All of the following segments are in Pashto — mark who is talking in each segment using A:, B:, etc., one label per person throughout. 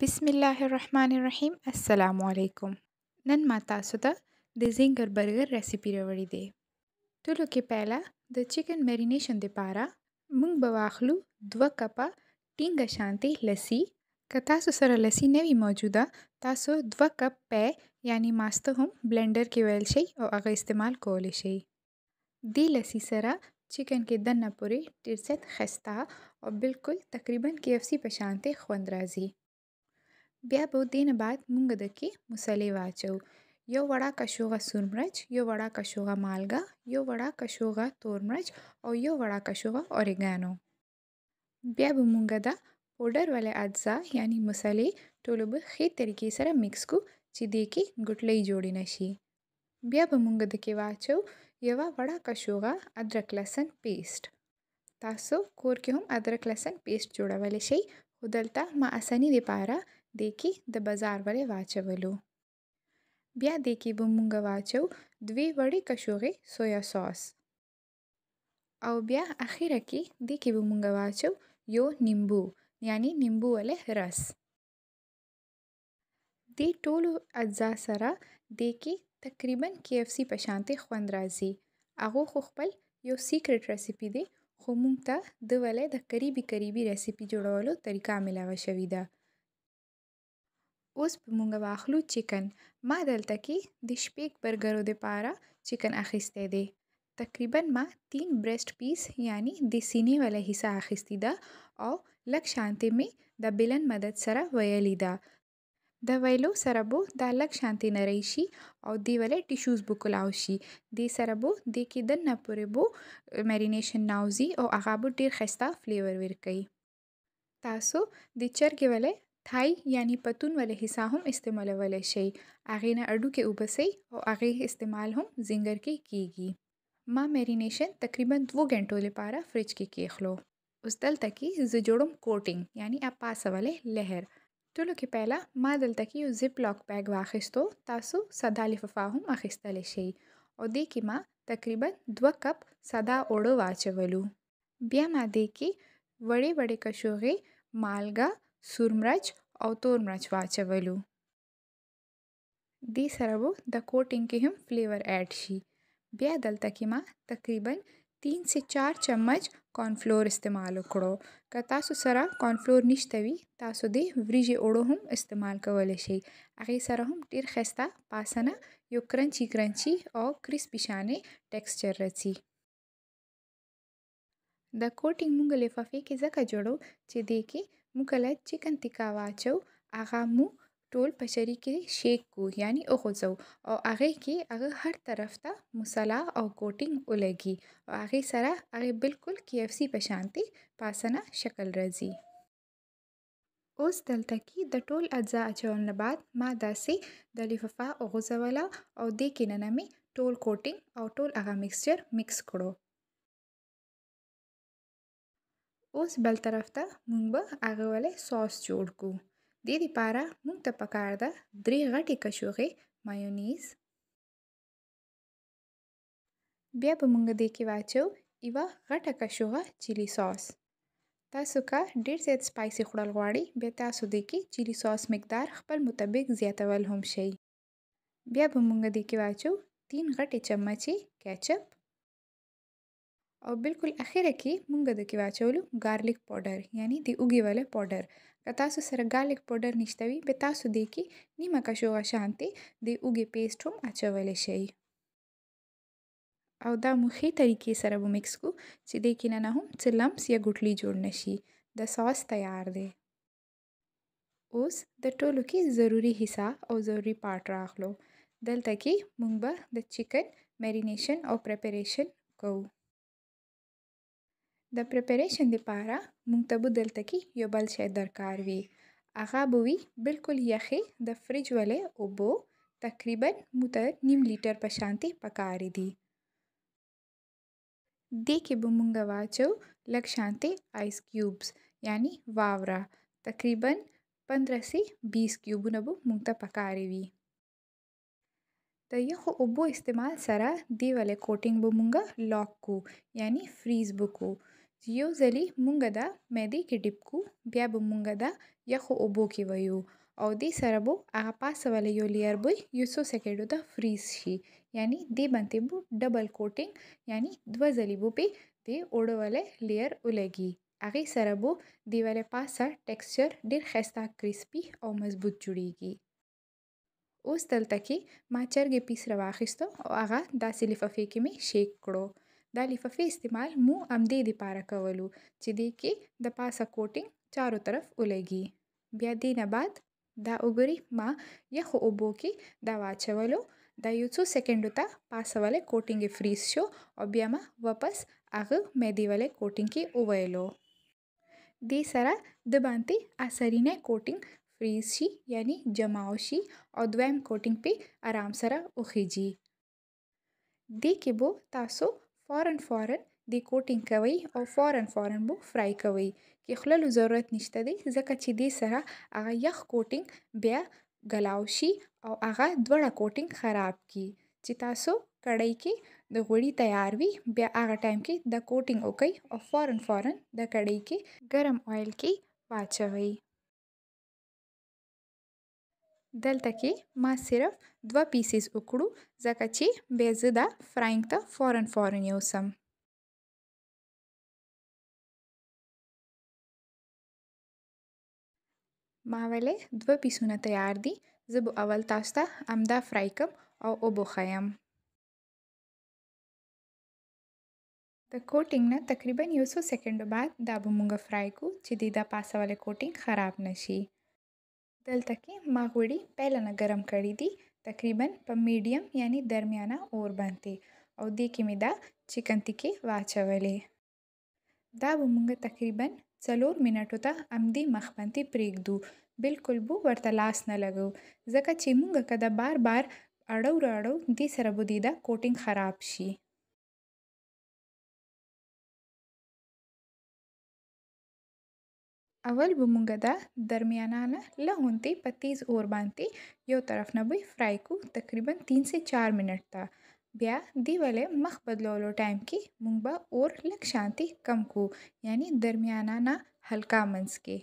A: बिस्मिल्लाहिर्रहमानिर्रहीम अस्सलामु अलैकुम नन ما تاسو ته د زینګر برګر ریسیپي راوړې ده. ټولو کې پهلا د چکن میرینیشن لپاره موږ به واخلو 2 کپه ټینګه شانتي لسی. که تاسو سره لسی نه وي موجوده تاسو 2 کپ په یعنی ماسته هم بلندر کې ویل شي او هغه استعمال کولی شي. دی لسی سره چکن کې دنه پورې ډیر زیات خسته او بالکل تقریبا KFC په شانتي خوند راځي. بیا به دې نه بعد مونږ دکې مصالې واچو. یو وړه کشوغه سور مرچ، یو وړه کشوغه مالګه، یو وړه کشوغه تور مرچ او یو وړه کشوغه اوریګانو. بیا به مونږ دا پوډر والے اجزا یعنی مصالې ټولو به ښې طریقې سره مکس کو چې دې کې ګټلې جوړې نشي. بیا به مونږ دکې واچو یوه وړه کشوغه ادرک لسن پیسټ. تاسو کور کې هم ادرک لسن پیسټ جوړولی شئ خو دلته ما اساني لپاره دې کې د بازار والے واچولو. بیا دې کې به مونږ واچو 2 وړې کشوغې سویا ساس او بیا اخیره کې دې کې به مونږ واچو یو نیمبو یعنی نیمبو والے رس. دې ټولو اجزا سره دې کې تقریبا KFC په شانتي خوند راځي. هغه خو خپل یو سیکرټ ریسیپي دی خو مونږ ته د ولې د قریبي ریسیپي جوړولو طریقه ملاوه شوې ده. اوس به مونږ واخلو چکن. ما دلته کې د شپږ برګرو لپاره چکن اخیستی دی. تقریبا ما 3 برست پیس یعنی د سینې والا حصہ اخیستی ده او لږ شانتي می د بلن مدد سره ویلی ده. د ویلو سره بو دا لږ شانتي نری شي او دی ولې ټیشوز بو کلاو شي. دی سره بو د کې دنه پورې بو میرینیشن ناوزی او هغه بو ډیر خسته فلیور ورکوي. تاسو د چرګ ولې تھای یعنی پتون ولې حصہ هم استعمالولی شئ. هغې نه اډوکې اوباسئ او هغې استعمال هم زینګر کې کیږي. ما میرینیشن تقریبا 2 غنټو لپاره فریج کې کیښلو. اوس دلته کې زه جوړم کوټینګ یعنی اپاسه ولې لهر. ټولو کې پهلا ما دلته کې یو زیپ لاک بیگ واخیستو. تاسو ساده لفافه هم اخیستلی شئ او دې کې ما تقریبا 2 کپ ساده اوړه واچولو. بیا ما دې کې وړې وړې کشوغې مالګه، سور مرچ او تور مرچ واچولو. دې سره به د کوټینګ کې هم فلیور اډ شي. بیا دلته کې ما تقریبا 3 سے 4 چمچ کارن فلور استعمال وکړو. که تاسو سره کارن فلور نشته وي تاسو د وریجې اوړو هم استعمال کولی شئ. هغې سره هم ډیر خسته پاسنه یو کرنچي او کرسپي شانې ټیکسچر راځي. د کوټینګ مونږ لفافې کې ځکه جوړو چې دې کې مونږ کله چکن تکا واچو هغه مو ټول په شری کې شیک کو یعنی وخوځو او هغې کې هغه هر طرف ته مساله او کوټینګ ولګي او هغې سره هغې بالکل KFC په شانتي پاسنه شکل راځي. اوس دلته کې د ټول اجزا اچول نه بعد ما داسې د لفافه وغځوله او دې کې ننه مې ټول کوټینګ او ټول هغه مکسچر مکس کړو. اوس بل طرف ته مونږ به هغه ولې ساس جوړ کو. دې لپاره مونږ ته پکار ده 3 غټې کشوغې مایونیز. بیا به مونږ دې کې واچو یوه غټه کشوغه چیلی ساس. تاسو که ډیر زیات سپایسی خوړل غواړئ بیا تاسو دې کې چیلی ساس مقدار خپل مطابق زیاتول هم شئ. بیا به مونږ دې کې واچو 3 غټې چمچې کیچپ او بالکل اخیره کې مونږ د کې واچولو ګارلیک پاوډر یعنی د اوږې والے پاوډر. که تاسو سره ګارلیک پاوډر نشته وي بیا تاسو دې کې نیمه کشوغه شانتي د اوږې پیسټ هم اچولی شئ او دا مو ښې طریقې سره به مکس کو چې دې کې نه هم څه لمس یا ګوټلي جوړ نشي. د ساس تیار دی. اوس د ټولو کې ضروری حصہ او ضروری پارت راغلو. دلته کې مونږ به د چکن میرینیشن او پریپریشن کوو. د پریپریشن لپاره مونږ ته به دلته کې یو بل شی درکار وي. هغه به وي بالکل یخې د فریج ولې اوبو تقریبا مونږ ته نیم لیټر په شانتي پکارې دي. دې کې به مونږ واچو لږ شانتي آیس کیوبز یعنی واوره. تقریبا 15 سے 20 کیوبونه به مونږ ته پکارې وي. د یخو اوبو استعمال سره دی ولې کوټینګ به مونږ لاک کو یعنی فریز بکو. یو ځلی مونږ دا معدې کې ډیپ کو بیا به مونږ دا یخو اوبو کې ویو او دې سره بو هغه پاسه ولې یو لیر بوی یو څو سکندو ته فریز شي یعنی دې باندې بو ډبل کوټینګ یعنی دوه ځلې بو په دې اوړه ولې لیر ولګي هغه سره بو دې ولې پاسه ټیکسچر ډیر خسته کریسپي او مضبوط جوړیږي اوس دلته کې ما چرګې پیس راواخیستو او هغه داسې لفافې کې مې شیک کړو دا لفافې استعمال مو امدې دپاره کولو چې دې کې د پاسه کوټینګ چارو طرف ولګي بیا دې نه بعد دا وګورئ ما یخو اوبو کې دا واچولو دا یو څو سکندو ته پاسه ولې کوټینګ یې فریز شو او بیا ما واپس هغه میدې ولې کوټینګ کې وویلو دې سره د باندې اثرینه کوټینګ فریز شي یعنی جمع شي او دویم کوټینګ په آرام سره وخیږي دې کې بو تاسو فورن د کوټینګ کوي او فورن بو فرای کوي کې خللو ضرورت نشته دی ځکه چې دې سره هغه یخ کوټینګ بیا ګلاو شي او هغه دوړه کوټینګ خراب کی چې تاسو کړای کې د غوړي تیار وي بیا هغه ټایم کې د کوټینګ وکي او فورن د کړای کې ګرم آیل کې واچوي دلته کې ما صرف 2 پیسز وکړو ځکه چې بیا زه دا فرایینګ ته فورن یوسم ما ولې 2 پیسونه تیار دي زه به اول تاسو ته همدا فرای کم او وبخیم د کوټینګ نه تقریبا یو څو سکندو بعد دا به مونږ فرای کو چې د پاسه ولې کوټینګ خراب نشي دلته کې ما غوړي پهله نه ګرم کړي دي تقریبا په میډیم یعنی درمیانه اور باندې او دې کې مې دا چکن تیکې واچولې دا به مونږ تقریبا 4 منټو ته امدې مخ باندې پرېږدو بالکل بو ورته لاس نه لګو ځکه چې مونږ کده بار اړو دې سره به دا کوټینګ خراب شي اول به مونږ دا درمیانانه لهونتې په تیز اور باندې یو طرف نه به فرای کو تقریبا 3 سے 4 منټ ته بیا دی ولې مخ بدلولو ټایم کې مونږ به اور لږ شانتي کم کو یعنی درمیانانه هلکا منځ کې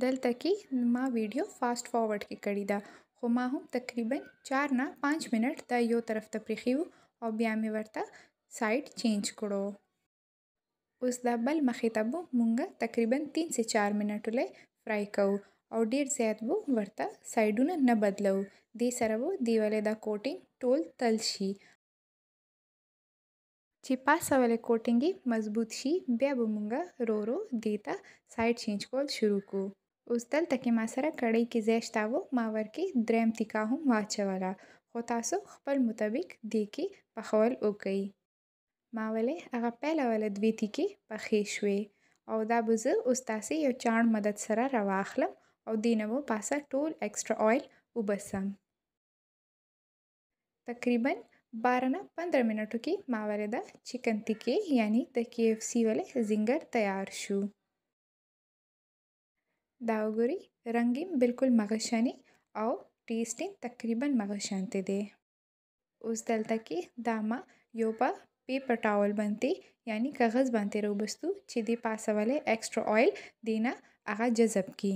A: دلته کې ما ویډیو فاست فارورډ کې کړی دا خو ما هم تقریبا 4 نه 5 منټ دا یو طرف ته پریخیو او بیا مې ورته سایډ چینج کړو اوس دا بل مخې ته به مونږ تقریبا 3 سے 4 منټو لې فرای کوو او ډیر زیات به ورته سایډونه نه بدلو دې سره به دی ولې دا کوټینګ ټول تل شي چې پاسه ولې کوټینګ مضبوط شي بیا به مونږ رو دیتا سایډ چینج کول شروع کو اوس دلته کې ما سره کړی کې ځای شته و ما ورکې دریم تیکا هم واچوله خو تاسو خپل مطابق دې کې پخول وکئ ما ولې هغه پهله ولې 2 تیکې پخې شوې او دا به زه اوس تاسې یو چاڼ مدد سره راواخلم او دې نه به پاسه ټول ایکسټرا آیل وباسم تقریبا 12 نه 15 منټو کې ما ولې دا چکن تیکې یعنی د KFC ولې زنګر تیار شو دا وګورئ رنګ یې بالکل مغه شانې او ټیسټ یې تقریبا مغه شانته دی اوس دلته کې دا ما یو په پیپر ټاول باندې یعنی کاغذ باندې راوبستو چې د پاسه ولې ایکسټرا آیل دینه هغه جذب کی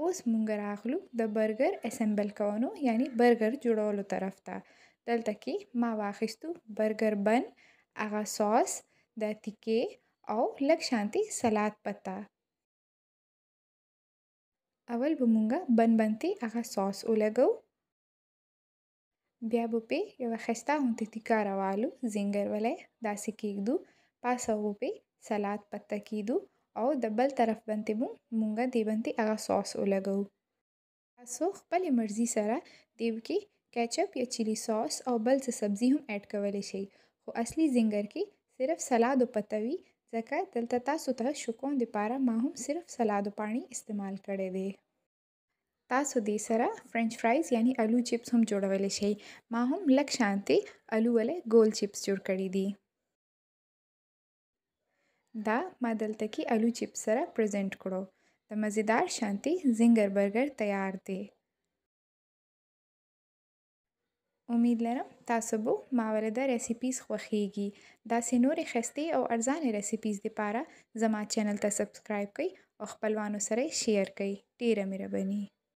A: اوس مونږ راغلو د برګر اسمبل کوونو یعنی برګر جوړولو طرف ته دلته کې ما واخیستو برګر بن هغه ساس د تیکې او لږ شانتي سلاد پتا اول به مونږه بن باندې هغه ساس ولګو بیا به په یو خسته هونته تیکا راوالو زنګر ولې داسې کېږدو پاسه به په سلاد پتا کېدو او د بل طرف باندې مونږه دی باندې هغه ساس ولګو تاسو خپل مرزي سره دیو کې کیچپ یا چیلی ساس او بل څه سبزي هم اډ کولی شئ خو اصلي زنګر کې صرف سلاد او پتا وي ځکه دلته تاسو ته شکون دپاره ما هم صرف سلاد او پاڼې استعمال کړی دی تاسو دې سره فرنچ فرایز یعنی آلو چپس هم جوړولی شئ ما هم لږ شانتې آلو ولې ګول چپس جوړ کړي دي دا ما دلته کې آلو چپس سره پریزنټ کړو د مزیدار شانتي زنګر برګر تیار دی امید لرم تاسو به ماورده ریسیپیز خوښیږي. داسې نورې ښایستې او ارزانه ریسیپیز دپاره زما چینل ته سبسکرایب کړئ او خپلوانو سره یې شیر کړئ. ډیره مهرباني.